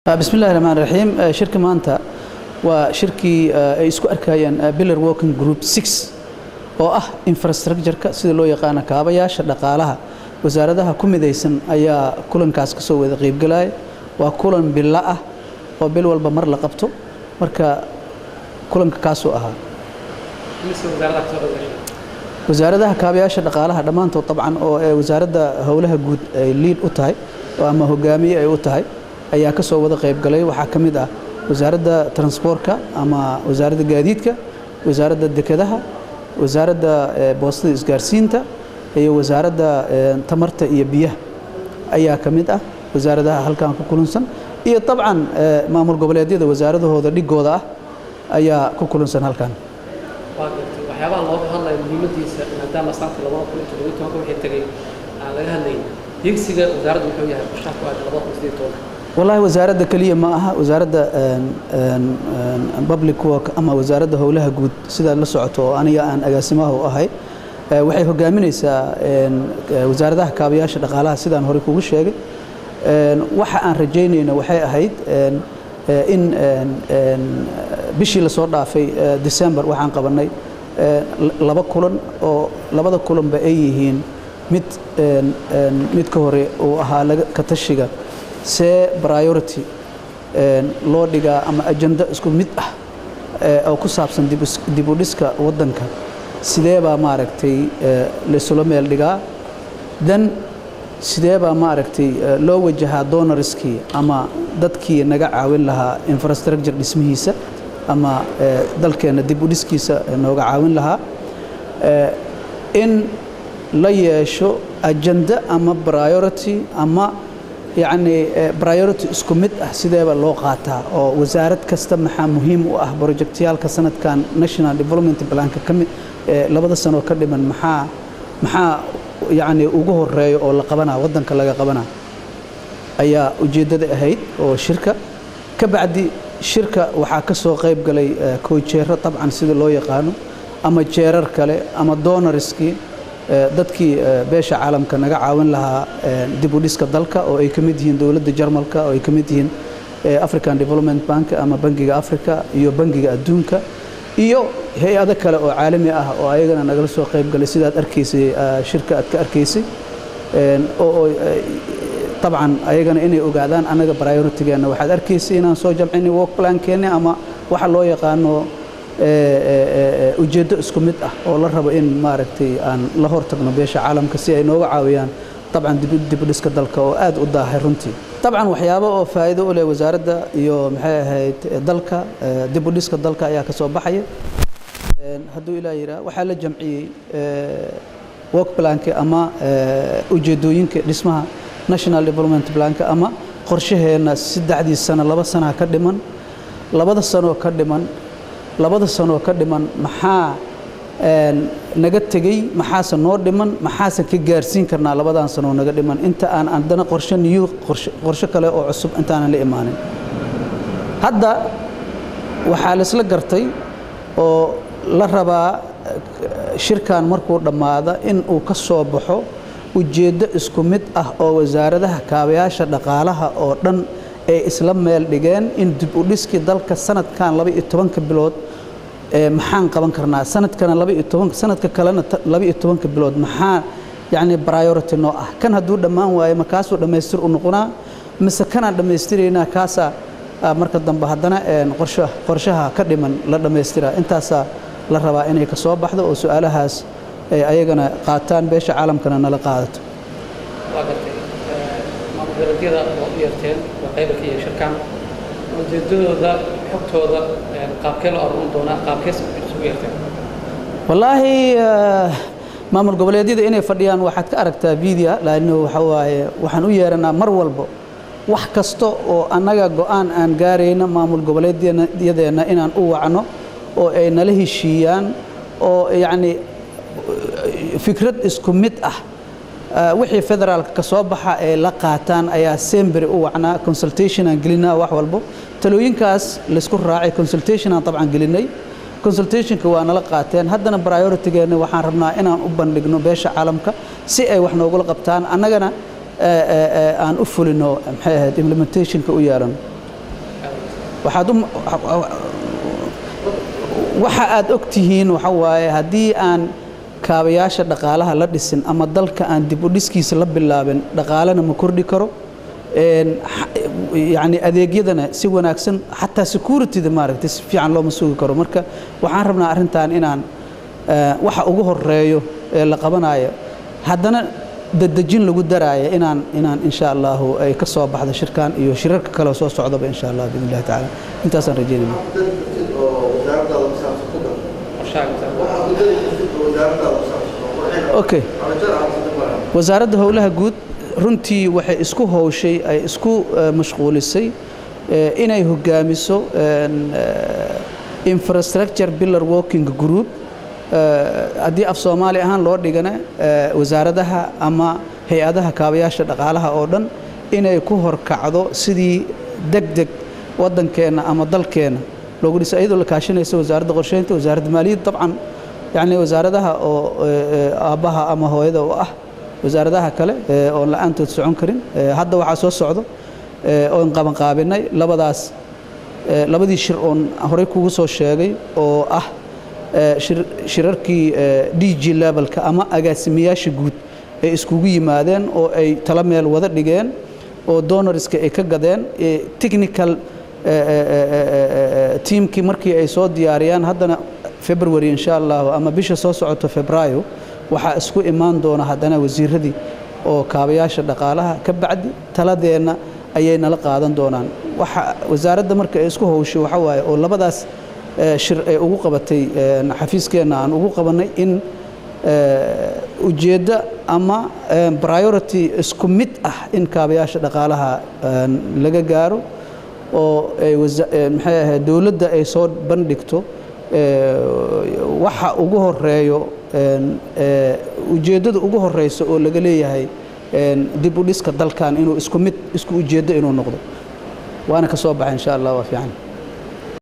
بسم الله الرحمن الرحيم شركة مانتا وشركة isku arkayaan Pillar Working Group 6 oo ah infrastructure-ka sida loo yaqaan kaabayaasha dhaqaalaha wasaaradaha ku midaysan ayaa kulankaas ka soo wada qayb galay waa kulan bila ah oo bil walba mar la qabto marka kulanka kaas oo ahaa wasaaradaha kaabayaasha dhaqaalaha dhamaantood tabcan oo wasaaradda hawlaha guud ay lead u tahay oo ama hogaamiye ay u tahay ayaa ka soo wada qayb galay waxa kamid ah wasaaradda transportka ama wasaaradda gaadiidka wasaaradda dekedaha wasaaradda boostada isgaarsiinta iyo wasaaradda tamarta iyo biyaha ayaa kamid ah wasaaradaha halkan ku kulansan iyo tabcan maamul goboleedyada wasaaradahooda dhigooda ah ayaa ku kulansan halkan waxyaabaha looga hadlayo muhiimadiisa maadaama sanadka 2017 wixii tagay aan laga hadlayn higsiga wasaaradda wuxuu yahay qorshaha 2018 والله وزارة كلية معها وزارة public work أما وزارة هولها جود سيدا لسعته أنا أن أقسمه وأهي وحي هجامينيسا وزارة كابياش دقالها سيدا نهريك وشيء وح أن رجينا وحي أهيد إن بشي لصورة في ديسمبر وحن قبلنا لبض كلن بأيهين مت كهري وأهلا كتشجع سي برايورتي loo dhigaa ama agenda isku mid ah oo ku saabsan dib u dhiska wadanka sidee baa maaragtay la soo meel dhigaa dan sidee baa maaragtay loo wajahaa donorskii ama dadkii naga caawin lahaa infrastructure dhismihiisa ama dalkeena dib u dhiskiisa nooga caawin lahaa in la yeesho agenda ama priority ama يعني برايورتي اسكو مid ah sideeba loo qaataa oo wasaarad kasta maxaa muhiim u ah projectyalka sanadkan national development plan ka kamid labada sano ka dhiman maxaa yani ugu horeeyo oo la qabana wadanka laga qabana ayaa ujeedada ahayd oo shirka ka bacdi shirka waxa ka soo qayb galay koojeero tabcan sida loo yaqaano ama jeerar kale ama donorski dadkii beesha caalamka naga caawin lahaa dib u dhiska dalka oo ay kamid yihiin dawladda Jarmalka oo ay kamid yihiin African Development Bank ama bangiga Afrika iyo bangiga adduunka iyo hay'ado kale oo caalami ah oo ayagana naga soo qayb galay sidaad arkaysay shirka aad ka arkaysay oo طبعا ayagana inay ogaadaan anaga priority-geena waxaad arkaysay inaan soo jamcinay work plan-keena ama waxa loo yaqaano ujeedo isku mid ah oo la rabo in maaragtay aan la hortagno beesha caalamka si ay nooga caawiyaan طبعا dib u dhiska dalka oo aad u daahay runtii طبعا waxyaabo oo faa'iido u leh wasaaradda iyo maxay ahayd dalka dib u dhiska dalka ayaa ka soo baxay haduu ilaa yira waxa la jamciyay work plan-ka ama ujeedooyinka dhismaha national development plan-ka ama qorshaheena 3 sano 2 sano ka dhiman 2 sano ka dhiman labada sano ka dhiman maxaa naga tagay maxaa noo dhiman maxaa ka gaarsiin karnaa labadan sano naga dhiman inta aan andana qorshe kale oo cusub inta aan la imaanin hadda waxa la isla gartay oo la rabaa shirkan markuu dhamaado in uu ka soo baxo ujeedo isku mid ah oo wasaaradaha kaabayaasha dhaqaalaha oo dhan ay isla meel dhigeen in dib u dhiski dalka sanadkan 12 bilood maxaan qaban karnaa sanadkan 12 sanadka kalena 12 bilood maxaa yani priority noo ah kan haduu dhamaan waayo markaas uu dhameystir u noqonaa mise kana dhameystirayna kaasa marka dambe hadana qorshaha ka dhiman la dhameystira intaas la rabaa inay ka soo baxdo oo su'aalahaas ay ayagana qaataan beesha caalamkana nala qaadato goboleedyada oo yeerteen qayb ka yahay shirkan ujeedadooda xogtooda qaabkee loo aruurin doonaa qaabkee isugu yeerteen wallahi maamul goboleedyada inay fadhiyaan waxaad ka aragtaa video laano waxa waaye waxaan u yeeranaa mar walba wax kasto oo anaga go'aan aan gaarayna maamul goboleedyada inaan u wacno oo ay nala heshiiyaan oo yani fikrad isku mid ah wixii federaalka ka soo baxa ee la qaataan ayaa sembri u wacnaa consultation aan gelinaa wax walbo talooyinkaas la isku raacay consultation aan tabcan gelinay consultation-ka waa nala qaateen haddana priority-geena waxaan rabnaa inaan u bandhigno beesha caalamka si ay wax noogula qabtaan annagana aan u fulino maxay ahayd implementation-ka u yeelano waxa aad ogtihiin waxa waaye haddii aan kaabayaasha dhaqaalaha la dhisin ama dalka aan dib u dhiskiisa la bilaabin dhaqaalena ma kordhi karo yani adeegyadana si wanaagsan xataa security-da maaragtay si fiican looma sugi karo marka waxaan rabnaa arrintan inaan waxa ugu horeeyo ee la qabanayo haddana dadejin lagu daraayo inaan insha allahu ay ka soo baxdo shirkan iyo shirarka kale soo socdaba insha allah biidni illahi tacaala intaasaan rajeynayna okay wasaaradda howlaha guud runtii waxay isku howshay ay isku mashquulisay inay hogaamiso infrastructure pillar working group haddii af Soomaali ahaan loo dhigana wasaaradaha ama hay'adaha kaabayaasha dhaqaalaha oo dhan inay ku horkacdo sidii degdeg wadankeena ama dalkeena loogu dhisay iyadoo la kaashanayso wasaaradda qorsheynta wasaaradda maaliyadda dabcan yani wasaaradaha oo aabaha ama hooyada u ah wasaaradaha kale oo la'aantood socon karin hadda waxa soo socdo oo qaban qaabinay labadii shir oo horey kugu soo sheegay oo ah shirarkii DG levelka ama agaasimayaasha guud ay iskugu yimaadeen oo ay tala meel wada dhigeen oo donorska ay ka gadeen technical teamkii markii ay soo diyaariyaan haddana February insha Allah ama bisha soo socoto Febraayo waxa isku imaan doona haddana wasiiradii oo kaabayaasha dhaqaalaha ka bacdi taladeena ayay nala qaadan doonaan waxa wasaaradda marka ay isku howshay waxa waaye oo labadaas shir ay ugu qabatay xafiiskeena aan ugu qabanay in ujeedda ama priority isku mid ah in kaabayaasha dhaqaalaha laga gaaro oo ay maxay ahayd dawladda ay soo bandhigto waxa ugu horeeyo ujeeddada ugu horeysa oo laga leeyahay dib u dhiska dalkan inuu isku ujeeddo inuu noqdo waana ka soo baxay insha Allah waa fiican